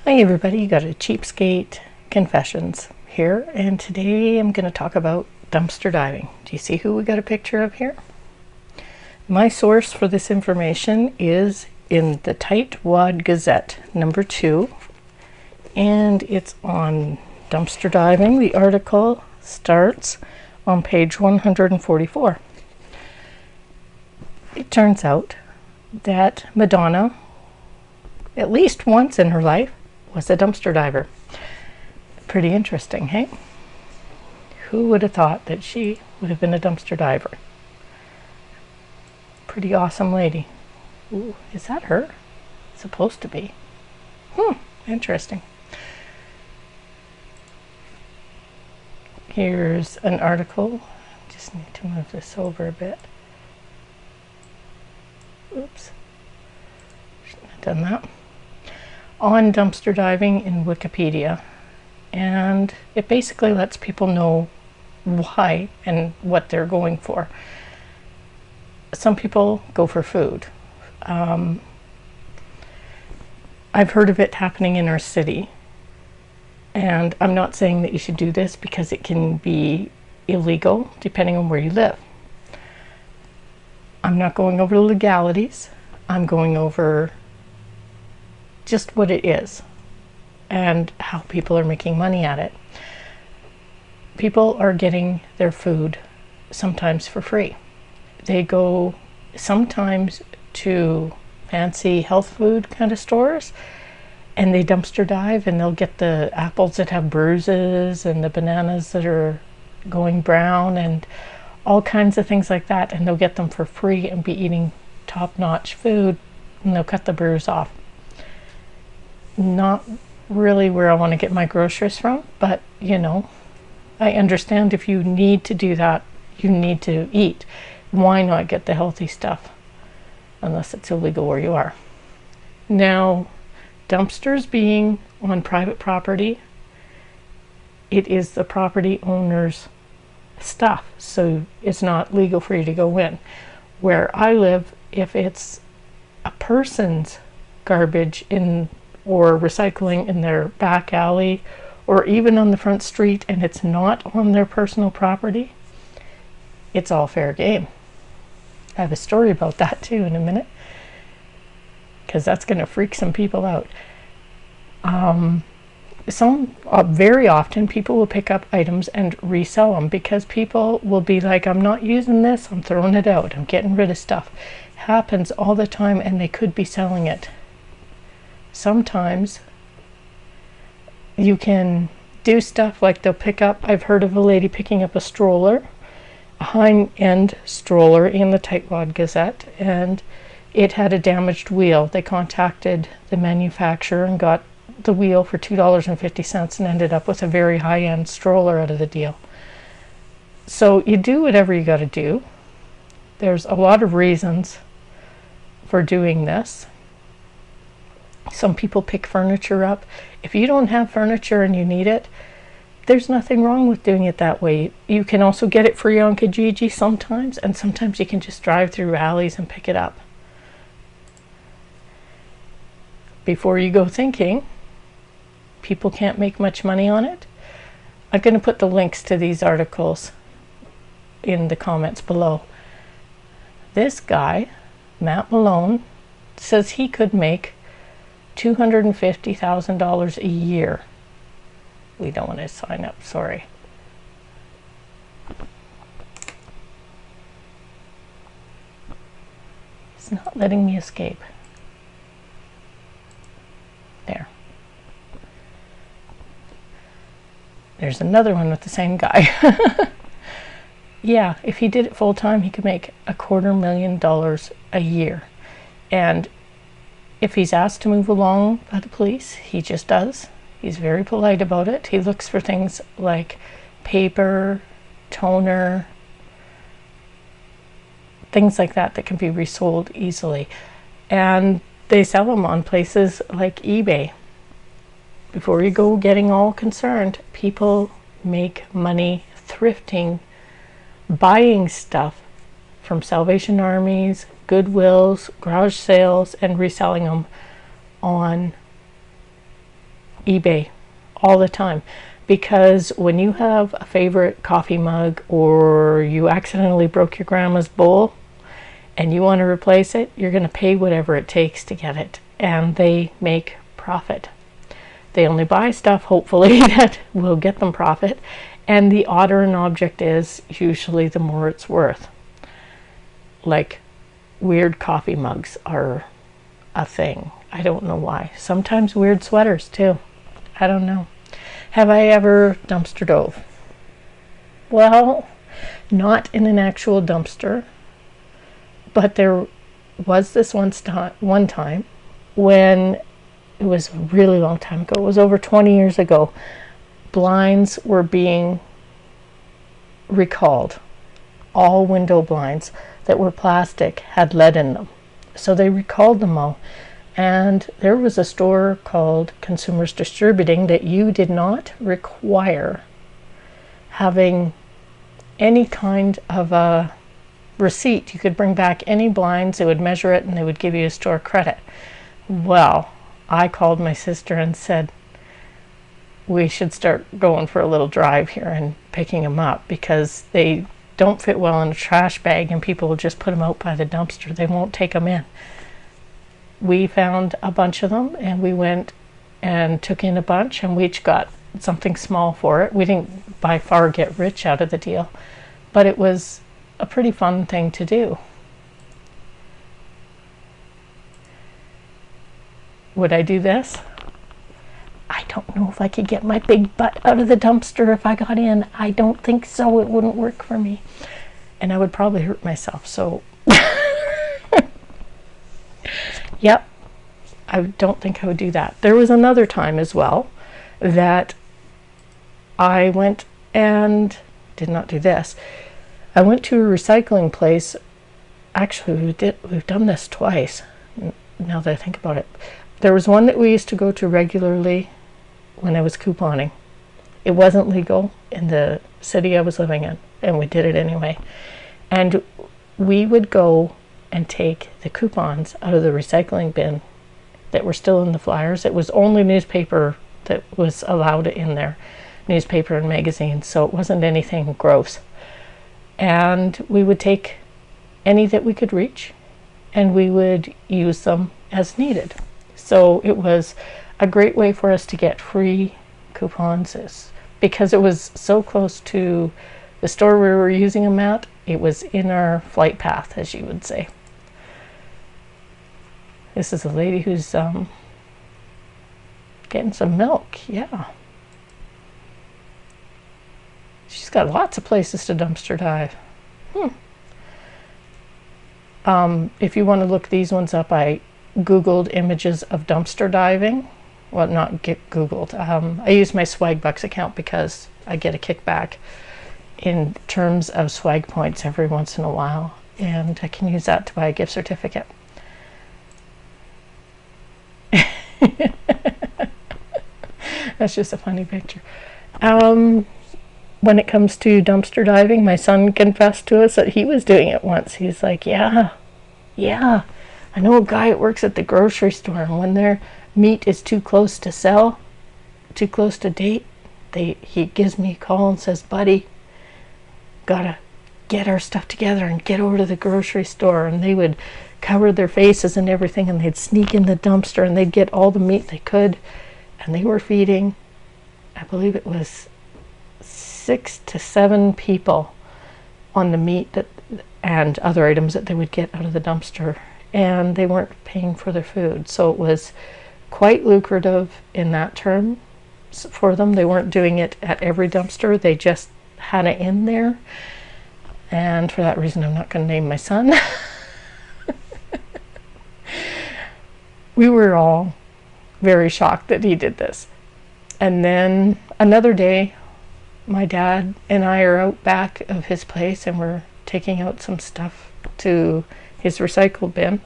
Hi everybody, you got a Cheapskate Confessions here, and today I'm going to talk about dumpster diving. Do you see who we got a picture of here? My source for this information is in the Tightwad Gazette, number 2, and it's on dumpster diving. The article starts on page 144. It turns out that Madonna, at least once in her life, was a dumpster diver. Pretty interesting, hey? Who would have thought that she would have been a dumpster diver? Pretty awesome lady. Ooh, is that her? Supposed to be. Interesting. Here's an article. Just need to move this over a bit. Oops. Shouldn't have done that. On dumpster diving in Wikipedia, and it basically lets people know why and what they're going for. Some people go for food. I've heard of it happening in our city, and I'm not saying that you should do this because it can be illegal depending on where you live. I'm not going over the legalities. I'm going over just what it is and how people are making money at it. People are getting their food sometimes for free. They go sometimes to fancy health food kind of stores and they dumpster dive, and they'll get the apples that have bruises and the bananas that are going brown and all kinds of things like that, and they'll get them for free and be eating top-notch food, and they'll cut the bruise off. Not really where I want to get my groceries from, but you know, I understand if you need to do that, you need to eat. Why not get the healthy stuff unless it's illegal where you are? Now, dumpsters being on private property, it is the property owner's stuff, so it's not legal for you to go in. Where I live, if it's a person's garbage in or recycling in their back alley or even on the front street and it's not on their personal property, it's all fair game. I have a story about that too in a minute, because that's going to freak some people out. Very often people will pick up items and resell them, because people will be like, I'm not using this, I'm throwing it out, I'm getting rid of stuff. It happens all the time, and they could be selling it. Sometimes you can do stuff like they'll pick up, I've heard of a lady picking up a stroller, a high-end stroller in the Tightwad Gazette, and it had a damaged wheel. They contacted the manufacturer and got the wheel for $2.50 and ended up with a very high-end stroller out of the deal. So you do whatever you got to do. There's a lot of reasons for doing this. Some people pick furniture up. If you don't have furniture and you need it, there's nothing wrong with doing it that way. You can also get it free on Kijiji sometimes, and sometimes you can just drive through alleys and pick it up. Before you go thinking people can't make much money on it, I'm going to put the links to these articles in the comments below. This guy, Malone, says he could make $250,000 a year. We don't want to sign up, sorry. It's not letting me escape. There. There's another one with the same guy. Yeah, if he did it full time, he could make $250,000 a year. And if he's asked to move along by the police, he just does. He's very polite about it. He looks for things like paper, toner, things like that that can be resold easily. And they sell them on places like eBay. Before you go getting all concerned, people make money thrifting, buying stuff from Salvation Armies, Goodwills, garage sales, and reselling them on eBay all the time, because when you have a favorite coffee mug or you accidentally broke your grandma's bowl and you want to replace it, you're going to pay whatever it takes to get it, and they make profit. They only buy stuff, hopefully, that will get them profit, and the odder an object is, usually the more it's worth. Like, weird coffee mugs are a thing. I don't know why. Sometimes weird sweaters too. I don't know. Have I ever dumpster dove? Well, not in an actual dumpster, but there was this one time when, it was a really long time ago, it was over 20 years ago, blinds were being recalled. All window blinds that were plastic had lead in them. So they recalled them all. And there was a store called Consumers Distributing that you did not require having any kind of a receipt. You could bring back any blinds, they would measure it, and they would give you a store credit. Well, I called my sister and said, we should start going for a little drive here and picking them up, because they don't fit well in a trash bag and people will just put them out by the dumpster. They won't take them in. We found a bunch of them and we went and took in a bunch, and we each got something small for it. We didn't by far get rich out of the deal, but it was a pretty fun thing to do. Would I do this? I don't know if I could get my big butt out of the dumpster if I got in. I don't think so. It wouldn't work for me. And I would probably hurt myself. So, yep, I don't think I would do that. There was another time as well that I went and did not do this. I went to a recycling place. Actually, we've done this twice, now that I think about it. There was one that we used to go to regularly when I was couponing. It wasn't legal in the city I was living in, and we did it anyway. And we would go and take the coupons out of the recycling bin that were still in the flyers. It was only newspaper that was allowed in there, newspaper and magazines, so it wasn't anything gross. And we would take any that we could reach, and we would use them as needed. So it was a great way for us to get free coupons, because it was so close to the store we were using them at. It was in our flight path, as you would say. This is a lady who's getting some milk. Yeah. She's got lots of places to dumpster dive. If you want to look these ones up, I Googled images of dumpster diving. Well, not Googled. I use my Swagbucks account because I get a kickback in terms of swag points every once in a while, and I can use that to buy a gift certificate. That's just a funny picture. When it comes to dumpster diving, my son confessed to us that he was doing it once. He's like, yeah, I know a guy that works at the grocery store, and when their meat is too close to sell, too close to date, he gives me a call and says, buddy, gotta get our stuff together and get over to the grocery store. And they would cover their faces and everything, and they'd sneak in the dumpster and they'd get all the meat they could. And they were feeding, I believe it was 6 to 7 people on the meat and other items that they would get out of the dumpster, and they weren't paying for their food. So it was quite lucrative in that term for them. They weren't doing it at every dumpster, they just had it in there. And for that reason, I'm not going to name my son. We were all very shocked that he did this. And then another day, my dad and I are out back of his place, and we're taking out some stuff to his recycle bin.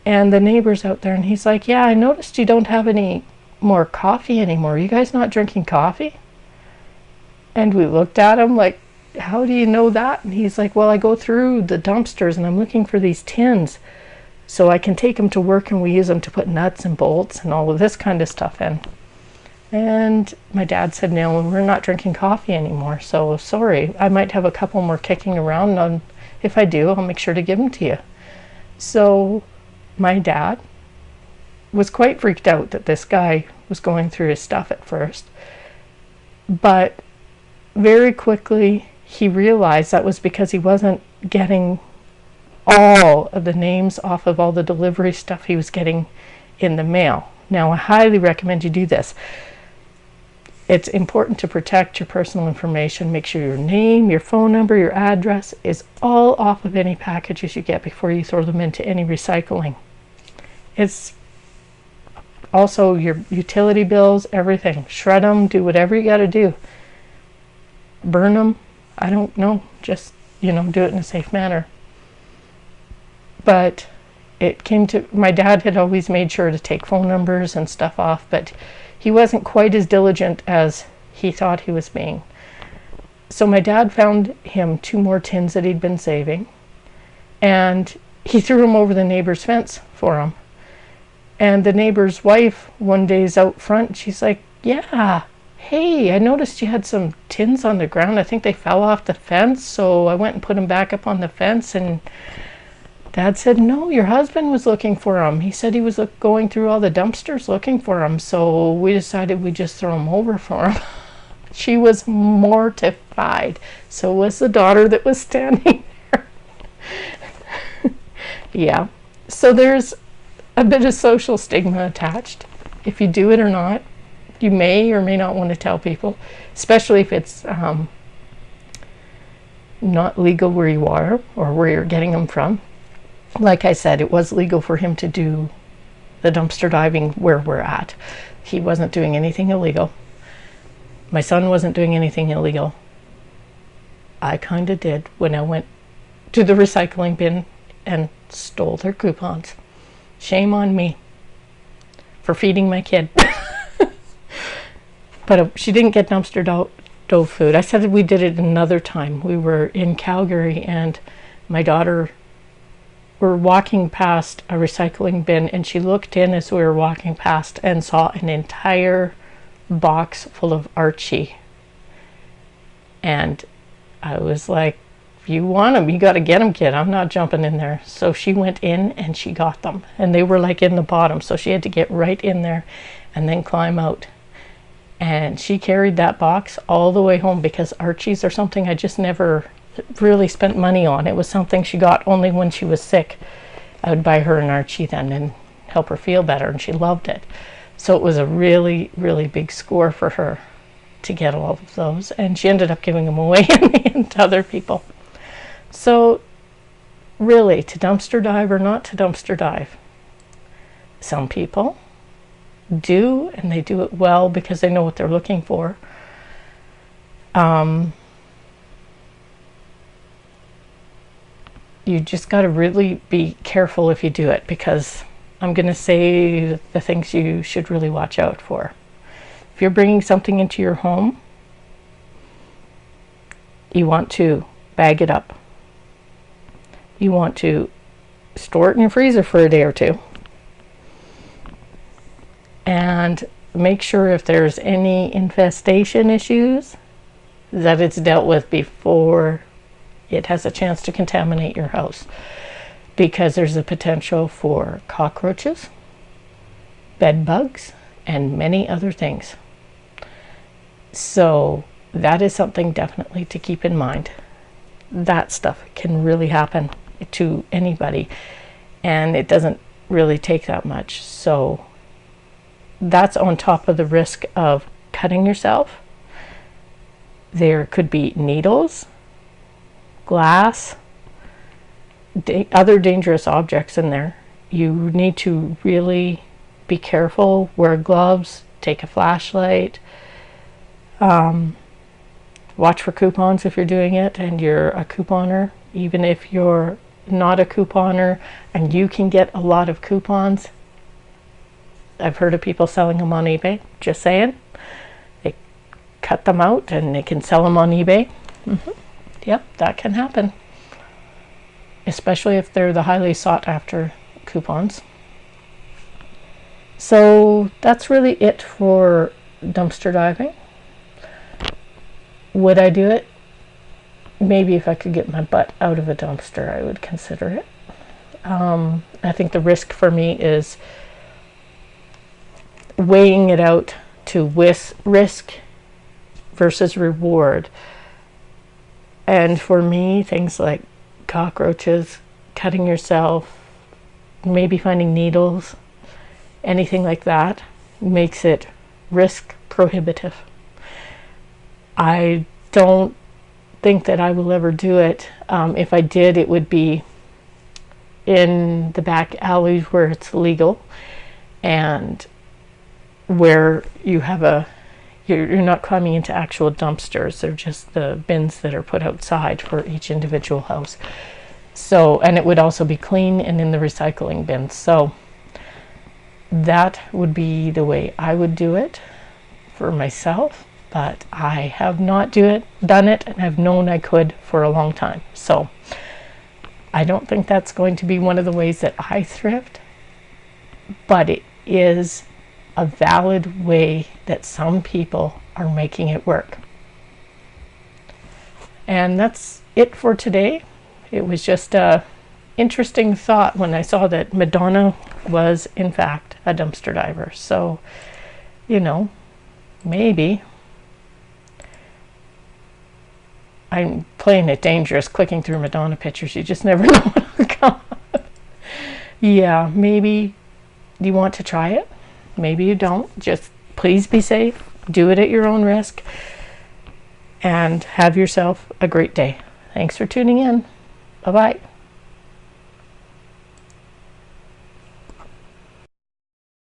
And the neighbor's out there, and he's like, yeah, I noticed you don't have any more coffee anymore. Are you guys not drinking coffee? And we looked at him like, how do you know that? And he's like, well, I go through the dumpsters and I'm looking for these tins So I can take them to work and we use them to put nuts and bolts and all of this kind of stuff in. And my dad said, no, we're not drinking coffee anymore. So sorry, I might have a couple more kicking around. And if I do, I'll make sure to give them to you. So my dad was quite freaked out that this guy was going through his stuff at first. But very quickly, he realized that was because he wasn't getting all of the names off of all the delivery stuff he was getting in the mail. Now, I highly recommend you do this. It's important to protect your personal information. Make sure your name, your phone number, your address is all off of any packages you get before you throw them into any recycling. It's also your utility bills, everything. Shred them, do whatever you got to do. Burn them, I don't know, just, do it in a safe manner. But it came to, my dad had always made sure to take phone numbers and stuff off, but he wasn't quite as diligent as he thought he was being. So my dad found him 2 more tins that he'd been saving, and he threw them over the neighbor's fence for him. And the neighbor's wife one day's out front, she's like, yeah, hey, I noticed you had some tins on the ground. I think they fell off the fence, so I went and put them back up on the fence. And Dad said, no, your husband was looking for them. He said he was going through all the dumpsters looking for them, so we decided we'd just throw them over for him. She was mortified. So was the daughter that was standing there. Yeah, so there's a bit of social stigma attached. If you do it or not, you may or may not want to tell people, especially if it's not legal where you are or where you're getting them from. Like I said, it was legal for him to do the dumpster diving where we're at. He wasn't doing anything illegal. My son wasn't doing anything illegal. I kind of did when I went to the recycling bin and stole their coupons. Shame on me for feeding my kid. But she didn't get dumpster dove food. I said we did it another time. We were in Calgary and my daughter were walking past a recycling bin, and she looked in as we were walking past and saw an entire box full of Archie. And I was like, if you want them, you got to get them, kid. I'm not jumping in there. So she went in and she got them, and they were like in the bottom, so she had to get right in there and then climb out. And she carried that box all the way home, because Archies are something I just never really spent money on. It was something she got only when she was sick. I would buy her an Archie then and help her feel better, and she loved it. So it was a really, really big score for her to get all of those, and she ended up giving them away in the end to other people. So really, to dumpster dive or not to dumpster dive, some people do, and they do it well because they know what they're looking for. You just got to really be careful if you do it, because I'm going to say the things you should really watch out for. If you're bringing something into your home, you want to bag it up. You want to store it in your freezer for a day or two. And make sure if there's any infestation issues that it's dealt with before it has a chance to contaminate your house, because there's a potential for cockroaches, bed bugs, and many other things. So that is something definitely to keep in mind. That stuff can really happen to anybody, and it doesn't really take that much. So that's on top of the risk of cutting yourself. There could be needles, glass, other dangerous objects in there. You need to really be careful. Wear gloves, take a flashlight, watch for coupons if you're doing it and you're a couponer. Even if you're not a couponer and you can get a lot of coupons, I've heard of people selling them on eBay. Just saying. They cut them out and they can sell them on eBay. Yep, that can happen. Especially if they're the highly sought after coupons. So that's really it for dumpster diving. Would I do it? Maybe if I could get my butt out of a dumpster, I would consider it. I think the risk for me is weighing it out to risk versus reward. And for me, things like cockroaches, cutting yourself, maybe finding needles, anything like that makes it risk prohibitive. I don't think that I will ever do it. If I did, it would be in the back alleys where it's legal and where you have you're not coming into actual dumpsters. They're just the bins that are put outside for each individual house. So, and it would also be clean and in the recycling bins. So that would be the way I would do it for myself, but I have not done it, and I've known I could for a long time. So I don't think that's going to be one of the ways that I thrift, but it is a valid way that some people are making it work. And that's it for today. It was just a interesting thought when I saw that Madonna was in fact a dumpster diver. So, you know, maybe I'm playing it dangerous, clicking through Madonna pictures. You just never know what will come up. Yeah, maybe you want to try it. Maybe you don't. Just please be safe. Do it at your own risk. And have yourself a great day. Thanks for tuning in. Bye-bye.